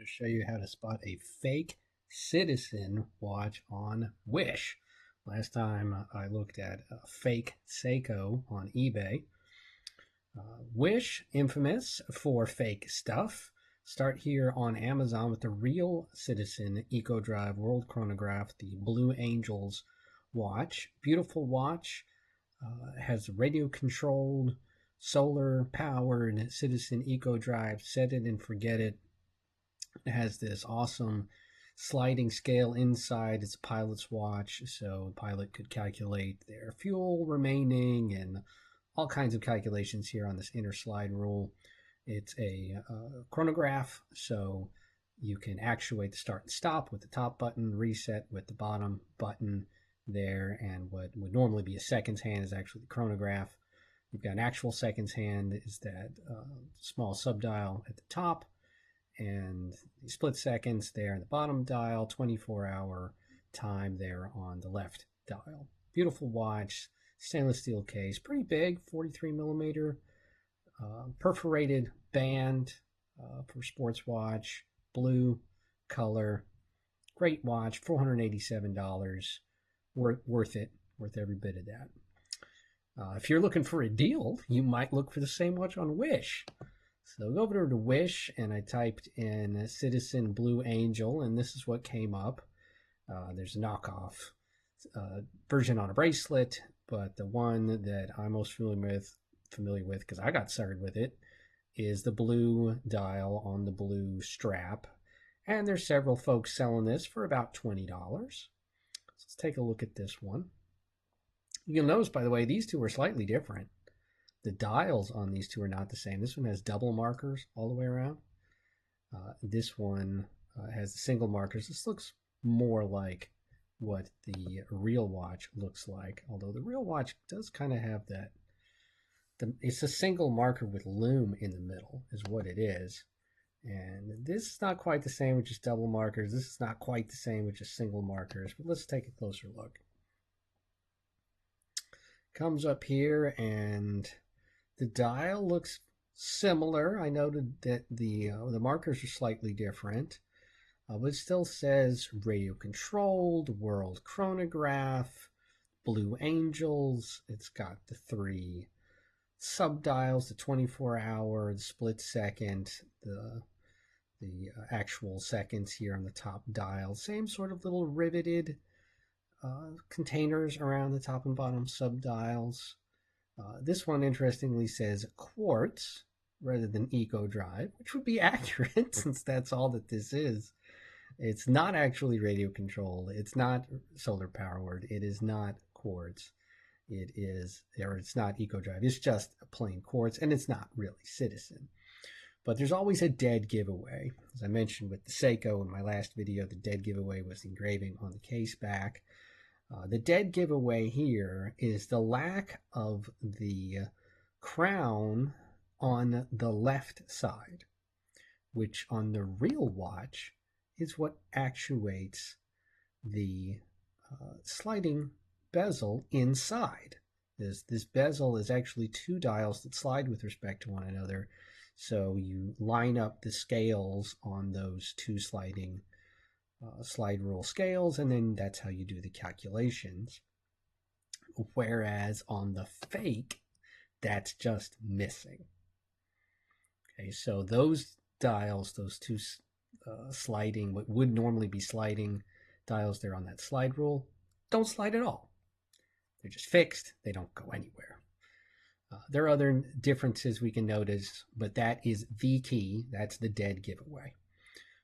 to show you how to spot a fake Citizen watch on Wish. Last time I looked at a fake Seiko on eBay. Wish, infamous for fake stuff. Start here on Amazon with the real Citizen EcoDrive World Chronograph, the Blue Angels watch. Beautiful watch. Has radio controlled, solar powered Citizen EcoDrive. Set it and forget it. It has this awesome sliding scale inside. It's a pilot's watch, so the pilot could calculate their fuel remaining and all kinds of calculations here on this inner slide rule. It's a chronograph, so you can actuate the start and stop with the top button, reset with the bottom button there, and what would normally be a seconds hand is actually the chronograph. You've got an actual seconds hand, is that small subdial at the top, and the split seconds there in the bottom dial, 24-hour time there on the left dial. Beautiful watch, stainless steel case, pretty big, 43 millimeter, perforated band for sports watch, blue color, great watch, $487, worth it, worth every bit of that. If you're looking for a deal, you might look for the same watch on Wish. So go over to Wish, and I typed in Citizen Blue Angel, and this is what came up. There's a knockoff version on a bracelet, but the one that I'm most familiar with, because I got started with it, is the blue dial on the blue strap. And there's several folks selling this for about $20. Let's take a look at this one. You'll notice, by the way, these two are slightly different. The dials on these two are not the same. This one has double markers all the way around. This one has single markers. This looks more like what the real watch looks like, although the real watch does kind of have that. It's a single marker with lume in the middle is what it is. And this is not quite the same with just double markers. This is not quite the same with just single markers. But let's take a closer look. Comes up here, and the dial looks similar. I noted that the markers are slightly different, but it still says radio controlled, world chronograph, Blue Angels. It's got the 3 subdials, the 24-hour, the split second, the actual seconds here on the top dial. Same sort of little riveted containers around the top and bottom subdials. This one, interestingly, says quartz rather than EcoDrive, which would be accurate since that's all that this is. It's not actually radio controlled. It's not solar powered. It is not quartz. It's not EcoDrive. It's just a plain quartz, and it's not really Citizen. But there's always a dead giveaway. As I mentioned with the Seiko in my last video, the dead giveaway was the engraving on the case back. The dead giveaway here is the lack of the crown on the left side, which on the real watch is what actuates the sliding bezel inside. This bezel is actually 2 dials that slide with respect to one another. So you line up the scales on those 2 sliding slide rule scales, and then that's how you do the calculations. Whereas on the fake, that's just missing. Okay, so those dials, those 2 sliding, what would normally be sliding dials there on that slide rule, don't slide at all. They're just fixed. They don't go anywhere. There are other differences we can notice, but that is the key. That's the dead giveaway.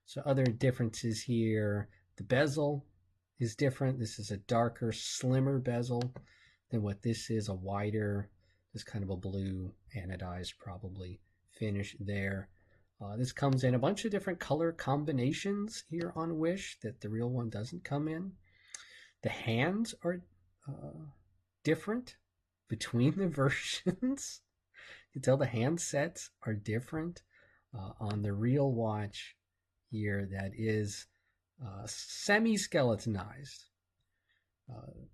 So other differences here, the bezel is different. This is a darker, slimmer bezel than what this is, a wider, this kind of a blue anodized probably finish there. This comes in a bunch of different color combinations here on Wish that the real one doesn't come in. The hands are different between the versions. You can tell the hand sets are different. On the real watch here, that is semi-skeletonized.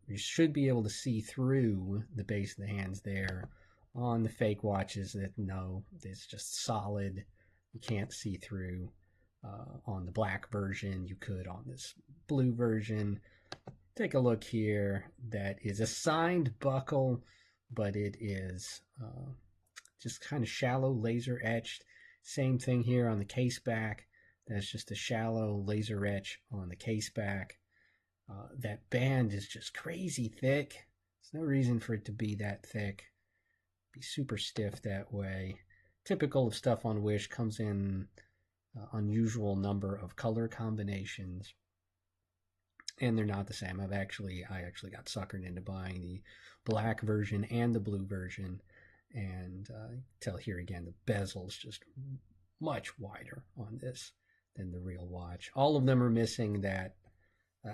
You should be able to see through the base of the hands there. On the fake watches, that no, it's just solid. You can't see through. on the black version. You could on this blue version. Take a look here. That is a signed buckle, but it is just kind of shallow laser etched. Same thing here on the case back. That's just a shallow laser etch on the case back. That band is just crazy thick. There's no reason for it to be that thick. Be super stiff that way. Typical of stuff on Wish, comes in unusual number of color combinations, and they're not the same. I actually got suckered into buying the black version and the blue version, and tell here again the bezel's just much wider on this than the real watch. All of them are missing that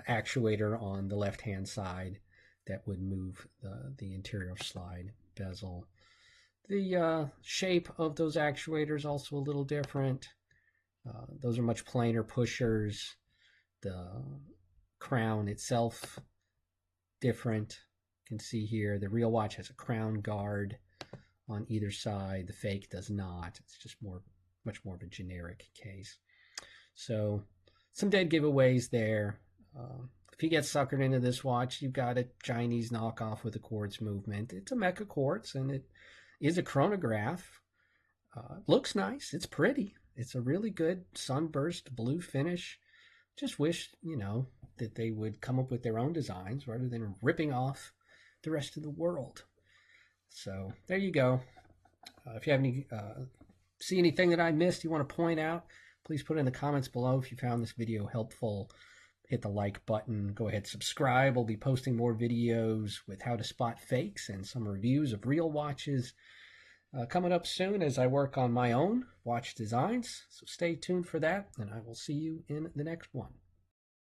actuator on the left hand side that would move the interior slide bezel. The shape of those actuators also a little different. Those are much plainer pushers. The crown itself different. You can see here the real watch has a crown guard on either side. The fake does not. It's just much more of a generic case. So some dead giveaways there. If you get suckered into this watch, you've got a Chinese knockoff with a quartz movement. It's a mecha quartz, and it is a chronograph. Looks nice. It's pretty. It's a really good sunburst blue finish. Just wish, that they would come up with their own designs rather than ripping off the rest of the world. So there you go. If you have see anything that I missed you want to point out, please put it in the comments below. If you found this video helpful, hit the like button. Go ahead, subscribe. I'll be posting more videos with how to spot fakes and some reviews of real watches coming up soon as I work on my own watch designs. So stay tuned for that, and I will see you in the next one.